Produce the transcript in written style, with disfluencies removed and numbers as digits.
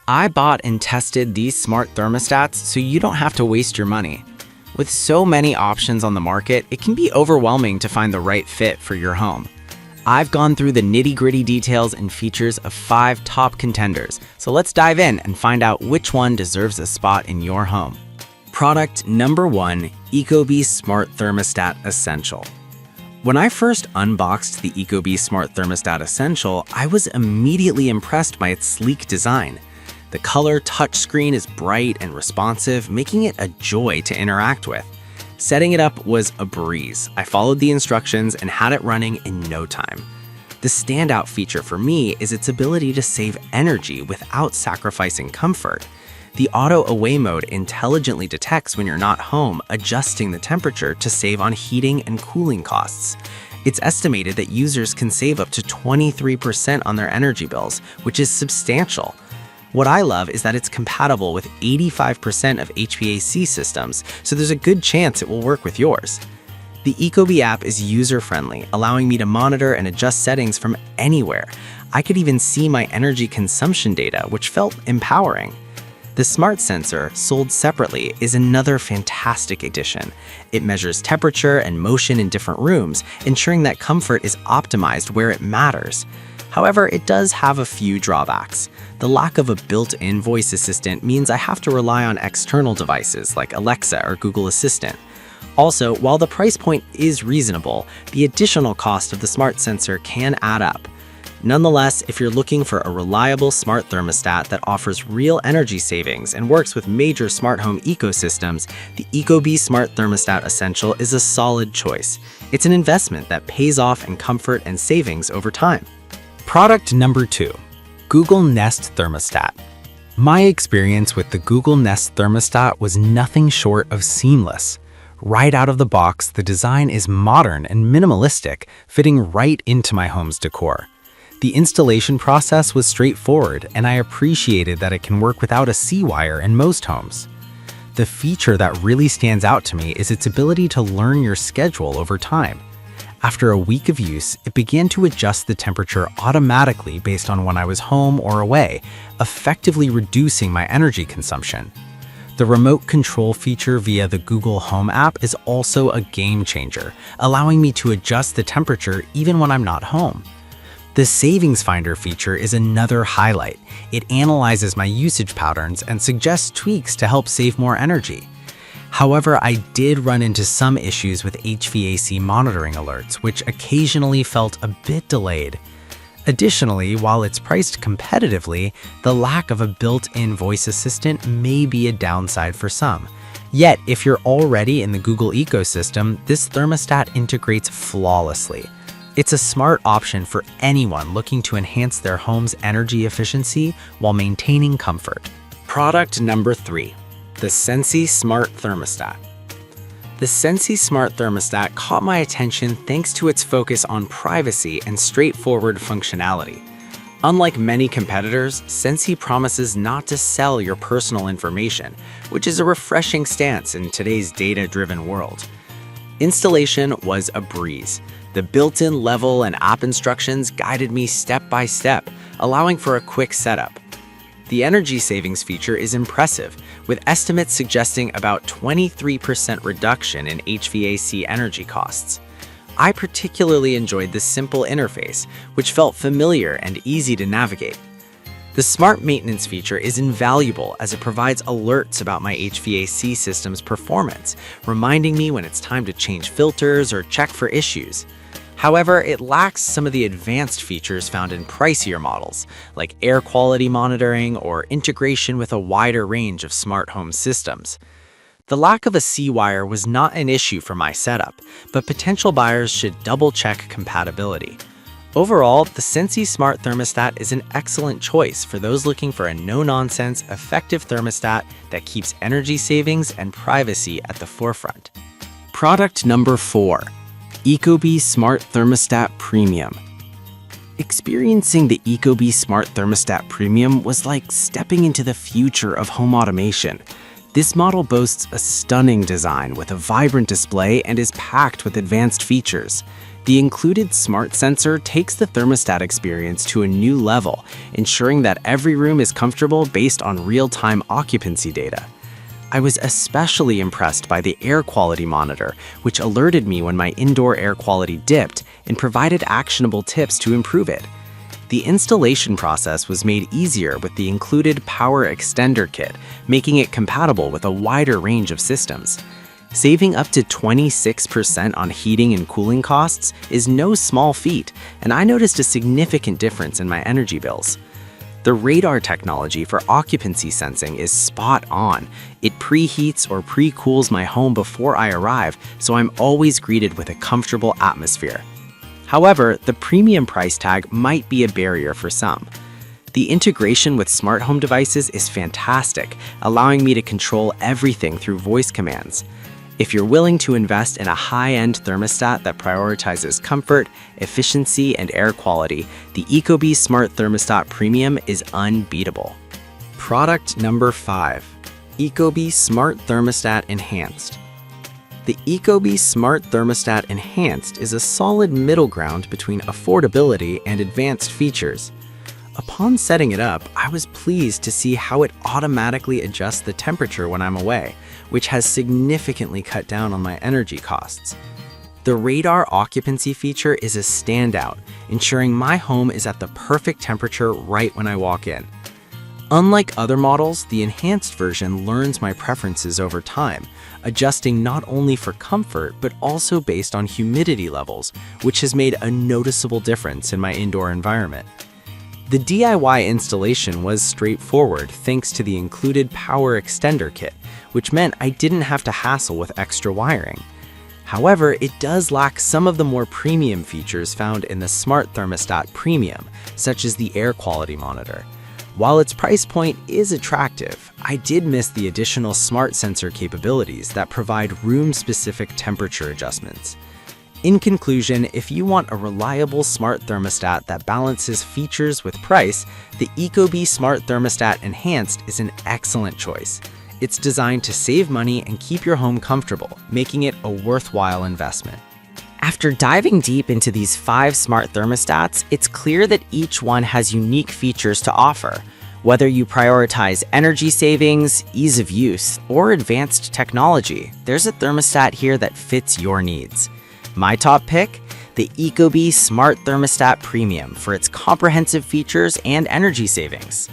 I bought and tested these smart thermostats so you don't have to waste your money. With so many options on the market, it can be overwhelming to find the right fit for your home. I've gone through the nitty-gritty details and features of 5 top contenders, so let's dive in and find out which one deserves a spot in your home. Product number 1, ecobee Smart Thermostat Essential. When I first unboxed the ecobee Smart Thermostat Essential, I was immediately impressed by its sleek design. The color touchscreen is bright and responsive, making it a joy to interact with. Setting it up was a breeze. I followed the instructions and had it running in no time. The standout feature for me is its ability to save energy without sacrificing comfort. The auto away mode intelligently detects when you're not home, adjusting the temperature to save on heating and cooling costs. It's estimated that users can save up to 23% on their energy bills, which is substantial. What I love is that it's compatible with 85% of HVAC systems, so there's a good chance it will work with yours. The ecobee app is user-friendly, allowing me to monitor and adjust settings from anywhere. I could even see my energy consumption data, which felt empowering. The smart sensor, sold separately, is another fantastic addition. It measures temperature and motion in different rooms, ensuring that comfort is optimized where it matters. However, it does have a few drawbacks. The lack of a built-in voice assistant means I have to rely on external devices like Alexa or Google Assistant. Also, while the price point is reasonable, the additional cost of the smart sensor can add up. Nonetheless, if you're looking for a reliable smart thermostat that offers real energy savings and works with major smart home ecosystems, the ecobee Smart Thermostat Essential is a solid choice. It's an investment that pays off in comfort and savings over time. Product number 2, Google Nest Thermostat. My experience with the Google Nest Thermostat was nothing short of seamless. Right out of the box, the design is modern and minimalistic, fitting right into my home's decor. The installation process was straightforward, and I appreciated that it can work without a C-wire in most homes. The feature that really stands out to me is its ability to learn your schedule over time. After a week of use, it began to adjust the temperature automatically based on when I was home or away, effectively reducing my energy consumption. The remote control feature via the Google Home app is also a game changer, allowing me to adjust the temperature even when I'm not home. The Savings Finder feature is another highlight. It analyzes my usage patterns and suggests tweaks to help save more energy. However, I did run into some issues with HVAC monitoring alerts, which occasionally felt a bit delayed. Additionally, while it's priced competitively, the lack of a built-in voice assistant may be a downside for some. Yet, if you're already in the Google ecosystem, this thermostat integrates flawlessly. It's a smart option for anyone looking to enhance their home's energy efficiency while maintaining comfort. Product number 3. The Sensi Smart Thermostat. The Sensi Smart Thermostat caught my attention thanks to its focus on privacy and straightforward functionality. Unlike many competitors, Sensi promises not to sell your personal information, which is a refreshing stance in today's data-driven world. Installation was a breeze. The built-in level and app instructions guided me step by step, allowing for a quick setup. The energy savings feature is impressive, with estimates suggesting about 23% reduction in HVAC energy costs. I particularly enjoyed the simple interface, which felt familiar and easy to navigate. The smart maintenance feature is invaluable as it provides alerts about my HVAC system's performance, reminding me when it's time to change filters or check for issues. However, it lacks some of the advanced features found in pricier models, like air quality monitoring or integration with a wider range of smart home systems. The lack of a C-wire was not an issue for my setup, but potential buyers should double-check compatibility. Overall, the Sensi Smart Thermostat is an excellent choice for those looking for a no-nonsense, effective thermostat that keeps energy savings and privacy at the forefront. Product number 4. ecobee Smart Thermostat Premium. Experiencing the ecobee Smart Thermostat Premium was like stepping into the future of home automation. This model boasts a stunning design with a vibrant display and is packed with advanced features. The included smart sensor takes the thermostat experience to a new level, ensuring that every room is comfortable based on real-time occupancy data. I was especially impressed by the air quality monitor, which alerted me when my indoor air quality dipped and provided actionable tips to improve it. The installation process was made easier with the included power extender kit, making it compatible with a wider range of systems. Saving up to 26% on heating and cooling costs is no small feat, and I noticed a significant difference in my energy bills. The radar technology for occupancy sensing is spot on. It preheats or pre-cools my home before I arrive, so I'm always greeted with a comfortable atmosphere. However, the premium price tag might be a barrier for some. The integration with smart home devices is fantastic, allowing me to control everything through voice commands. If you're willing to invest in a high-end thermostat that prioritizes comfort, efficiency, and air quality, the ecobee Smart Thermostat Premium is unbeatable. Product number 5. ecobee Smart Thermostat Enhanced. The ecobee Smart Thermostat Enhanced is a solid middle ground between affordability and advanced features. Upon setting it up, I was pleased to see how it automatically adjusts the temperature when I'm away, which has significantly cut down on my energy costs. The radar occupancy feature is a standout, ensuring my home is at the perfect temperature right when I walk in. Unlike other models, the enhanced version learns my preferences over time, adjusting not only for comfort but also based on humidity levels, which has made a noticeable difference in my indoor environment. The DIY installation was straightforward thanks to the included power extender kit, which meant I didn't have to hassle with extra wiring. However, it does lack some of the more premium features found in the Smart Thermostat Premium, such as the air quality monitor. While its price point is attractive, I did miss the additional smart sensor capabilities that provide room-specific temperature adjustments. In conclusion, if you want a reliable smart thermostat that balances features with price, the ecobee Smart Thermostat Enhanced is an excellent choice. It's designed to save money and keep your home comfortable, making it a worthwhile investment. After diving deep into these 5 smart thermostats, it's clear that each one has unique features to offer. Whether you prioritize energy savings, ease of use, or advanced technology, there's a thermostat here that fits your needs. My top pick? The ecobee Smart Thermostat Premium for its comprehensive features and energy savings.